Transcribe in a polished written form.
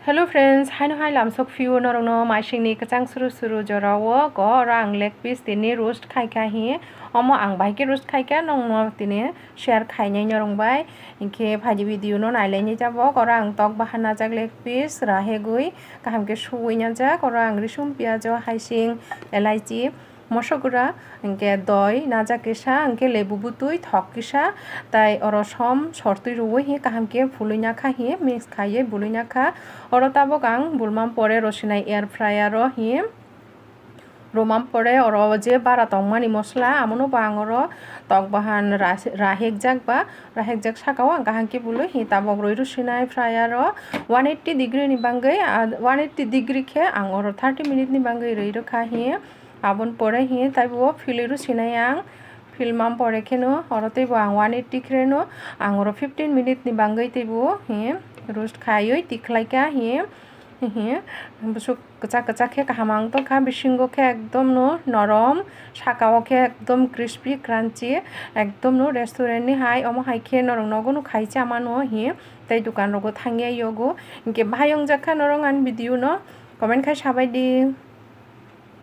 Hello friends, hai no hai lam sok fiu no rong no mai sing ni kachang suru suru jorawo go rang leg piece tini roast khai ka hi omo ang bai ke roast khai ka nong no tini share khai nei no rong bai inke phaji video no nai leni jabo go rang tok bahana jak leg piece rahe gui kaham ke shui nya ja go rang risum piajo haising elaichi মশগুড়া ইনকে দই নাজা কেসা ইনকে লেবু বুতুই থক কেসা তাই or সম সরতুই রুই হি কাহামকে ফুলুই না খা হি মিক্স খাইয়ে বুলুই না খা অর তাবো গাং বুলমাম পরে রসিনাই এয়ার ফ্রায়ার হি রোমাম পরে অর যে বারা তংমানি মশলা আমনো বাঙর তক বাহান রাহেক জাক বা রাহেক জাক সাকাও আং কাহামকে বুলুই হি তাবক রই রসিনাই ফ্রায়ার 180 ডিগ্রি নি বাঙ্গৈ 180 ডিগ্রি খে আং অর 30 মিনিট নি বাঙ্গৈ রই রখা হি abon pore hi taibo filiru sinai ang filmam pore kheno orotei bo ang 180 kreno ang oro 15 minute ni bangai teibo hi roast khaioi tiklai ka hi busuk kacha kacha khe kahamang to kha bisingo khe ekdom no norom sakao khe ekdom crispy crunchy ekdom no restaurant ni hai omo hai khe norong nogono khaicha amano hi tai dukan rogo thangia yogo inke bhayong jakha norong an video no comment khai sabai di।